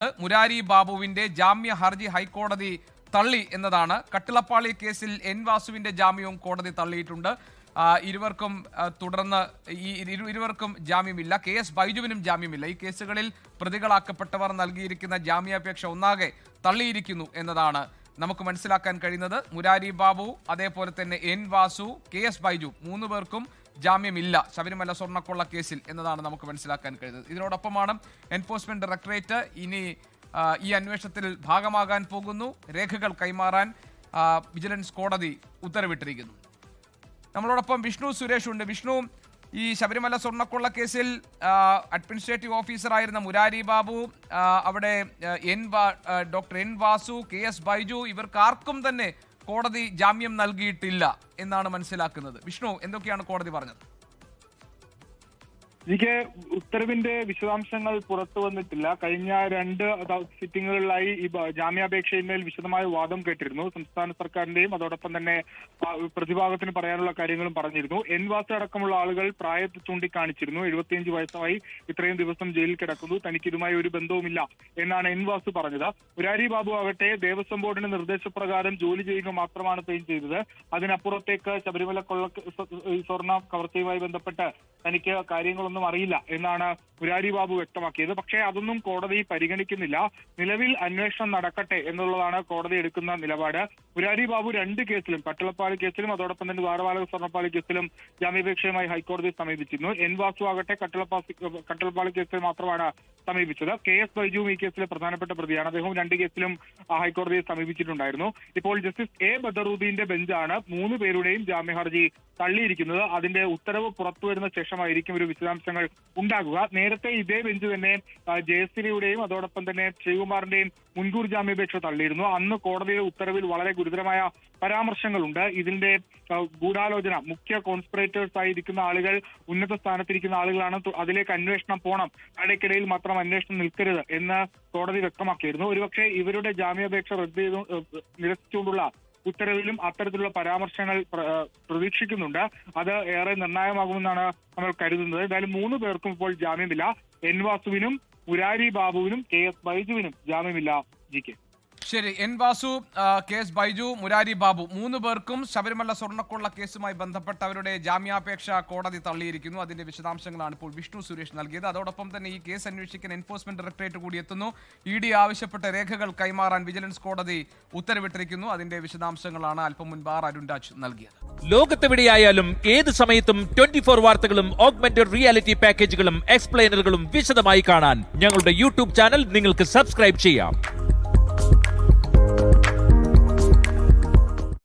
മുരാരി ബാബുവിന്റെ ജാമ്യ ഹർജി ഹൈക്കോടതി തള്ളി എന്നതാണ്. കട്ടിളപ്പാളി കേസിൽ എൻ വാസുവിന്റെ ജാമ്യവും കോടതി തള്ളിയിട്ടുണ്ട്. ഇരുവർക്കും തുടർന്ന് ഇരുവർക്കും ജാമ്യമില്ല. KS ബൈജുവിനും ജാമ്യമില്ല. ഈ കേസുകളിൽ പ്രതികളാക്കപ്പെട്ടവർ നൽകിയിരിക്കുന്ന ജാമ്യാപേക്ഷ ഒന്നാകെ തള്ളിയിരിക്കുന്നു എന്നതാണ് നമുക്ക് മനസ്സിലാക്കാൻ കഴിയുന്നത്. മുരാരി ബാബു, അതേപോലെ തന്നെ എൻ വാസു, KS ബൈജു, 3 പേർക്കും ജാമ്യമില്ല ശബരിമല സ്വർണ്ണക്കൊള്ള കേസിൽ എന്നതാണ് നമുക്ക് മനസ്സിലാക്കാൻ കഴിയുന്നത്. ഇതിനോടൊപ്പമാണ് എൻഫോഴ്സ്മെന്റ് ഡയറക്ടറേറ്റ് ഇനി ഈ അന്വേഷണത്തിൽ ഭാഗമാകാൻ പോകുന്നു. രേഖകൾ കൈമാറാൻ വിജിലൻസ് കോടതി ഉത്തരവിട്ടിരിക്കുന്നു. നമ്മളോടൊപ്പം വിഷ്ണു സുരേഷ് ഉണ്ട്. വിഷ്ണു, ഈ ശബരിമല സ്വർണ്ണക്കൊള്ള കേസിൽ അഡ്മിനിസ്ട്രേറ്റീവ് ഓഫീസറായിരുന്ന മുരാരി ബാബു, അവിടെ doctor N Vasu, KS Baiju, ഇവർക്കാർക്കും തന്നെ കോടതി ജാമ്യം നൽകിയിട്ടില്ല എന്നാണ് മനസ്സിലാക്കുന്നത്. വിഷ്ണു, എന്തൊക്കെയാണ് കോടതി പറഞ്ഞത്? എനിക്ക് ഉത്തരവിന്റെ വിശദാംശങ്ങൾ പുറത്തു വന്നിട്ടില്ല. കഴിഞ്ഞ 2 സിറ്റിംഗുകളിലായി ഈ ജാമ്യാപേക്ഷയിന്മേൽ വിശദമായ വാദം കേട്ടിരുന്നു. സംസ്ഥാന സർക്കാരിന്റെയും അതോടൊപ്പം തന്നെ പ്രതിഭാഗത്തിന് പറയാനുള്ള കാര്യങ്ങളും പറഞ്ഞിരുന്നു. എൻ വാസു അടക്കമുള്ള ആളുകൾ പ്രായത്തെ ചൂണ്ടിക്കാണിച്ചിരുന്നു. 75 വയസ്സായി ഇത്രയും ദിവസം ജയിലിൽ കിടക്കുന്നു, തനിക്ക് ഇതുമായി ഒരു ബന്ധവുമില്ല എന്നാണ് എൻ വാസു പറഞ്ഞത്. മുരാരി ബാബു ആകട്ടെ ദേവസ്വം ബോർഡിന്റെ നിർദ്ദേശപ്രകാരം ജോലി ചെയ്യുക മാത്രമാണ് താൻ ചെയ്തത്. അതിനപ്പുറത്തേക്ക് ശബരിമല സ്വർണ്ണ കവർച്ചയുമായി ബന്ധപ്പെട്ട് തനിക്ക് കാര്യങ്ങളൊന്നും അറിയില്ല എന്നാണ് മുരാരി ബാബു വ്യക്തമാക്കിയത്. പക്ഷേ അതൊന്നും കോടതി പരിഗണിക്കുന്നില്ല. നിലവിൽ അന്വേഷണം നടക്കട്ടെ എന്നുള്ളതാണ് കോടതി എടുക്കുന്ന നിലപാട്. മുരാരി ബാബു 2 കേസിലും, കട്ടിളപ്പാളി കേസിലും അതോടൊപ്പം തന്നെ ദ്വാരപാലക സ്വർണ്ണപ്പാളി കേസിലും ജാമ്യാപേക്ഷയുമായി ഹൈക്കോടതി സമീപിച്ചിരുന്നു. എൻ വാസു ആകട്ടെ കട്ടിളപ്പാളി കേസിൽ മാത്രമാണ് സമീപിച്ചത്. KS ബൈജുവും ഈ കേസിലെ പ്രധാനപ്പെട്ട പ്രതിയാണ്. അദ്ദേഹം 2 കേസിലും ഹൈക്കോടതിയെ സമീപിച്ചിട്ടുണ്ടായിരുന്നു. ഇപ്പോൾ ജസ്റ്റിസ് A ബദറുദ്ദീന്റെ ബെഞ്ചാണ് 3 പേരുടെയും ജാമ്യ ഹർജി തള്ളിയിരിക്കുന്നത്. അതിന്റെ ഉത്തരവ് പുറത്തുവരുന്ന ശേഷമായിരിക്കും ഒരു വിശദാംശങ്ങൾ ഉണ്ടാകുക. നേരത്തെ ഇതേ ബെഞ്ച് തന്നെ ജയശ്രീയുടെയും അതോടൊപ്പം തന്നെ ശ്രീകുമാറിന്റെയും മുൻകൂർ ജാമ്യാപേക്ഷ തള്ളിയിരുന്നു. അന്ന് കോടതിയുടെ ഉത്തരവിൽ വളരെ ഗുരുതരമായ പരാമർശങ്ങളുണ്ട്. ഇതിന്റെ ഗൂഢാലോചന, മുഖ്യ കോൺസ്പിറേറ്റേഴ്സ് ആയിരിക്കുന്ന ആളുകൾ, ഉന്നത സ്ഥാനത്തിരിക്കുന്ന ആളുകളാണ്, അതിലേക്ക് അന്വേഷണം പോകണം, ഇടയ്ക്കിടയിൽ മാത്രം അന്വേഷണം നിൽക്കരുത് എന്ന് കോടതി വ്യക്തമാക്കിയിരുന്നു. ഒരുപക്ഷെ ഇവരുടെ ജാമ്യാപേക്ഷ റദ്ദ് ചെയ്ത് നിരസിച്ചുകൊണ്ടുള്ള ഉത്തരവിലും അത്തരത്തിലുള്ള പരാമർശങ്ങൾ പ്രതീക്ഷിക്കുന്നുണ്ട്. അത് ഏറെ നിർണായകമാകുമെന്നാണ് നമ്മൾ കരുതുന്നത്. എന്തായാലും 3 പേർക്കും ഇപ്പോൾ ജാമ്യമില്ല. എൻ വാസുവിനും മുരാരി ബാബുവിനും KS ബൈജുവിനും ജാമ്യമില്ല. GK. ശരി, എൻ വാസു, KS ബൈജു, മുരാരി ബാബു, 3 പേർക്കും ശബരിമല സ്വർണ്ണക്കൊള്ള കേസുമായി ബന്ധപ്പെട്ട അവരുടെ ജാമ്യാപേക്ഷ കോടതി തള്ളിയിരിക്കുന്നു. അതിന്റെ വിശദാംശങ്ങളാണ് ഇപ്പോൾ വിഷ്ണു സുരേഷ് നൽകിയത്. അതോടൊപ്പം തന്നെ ഈ കേസ് അന്വേഷിക്കാൻ എൻഫോഴ്സ്മെന്റ് ഡയറക്ടറേറ്റ് കൂടി എത്തുന്നു. ED ആവശ്യപ്പെട്ട രേഖകൾ കൈമാറാൻ വിജിലൻസ് കോടതി ഉത്തരവിട്ടിരിക്കുന്നു. അതിന്റെ വിശദാംശങ്ങളാണ് അല്പം മുൻപ് അരുൺരാജ് നൽകിയത്. ലോകത്തെവിടെയായാലും ഏത് സമയത്തും 24 വാർത്തകളും ഓഗ്മെന്റഡ് റിയാലിറ്റി പാക്കേജുകളും എക്സ്പ്ലെയിനറുകളും വിശദമായി കാണാൻ ഞങ്ങളുടെ YouTube ചാനൽ നിങ്ങൾക്ക് സബ്സ്ക്രൈബ് ചെയ്യാം.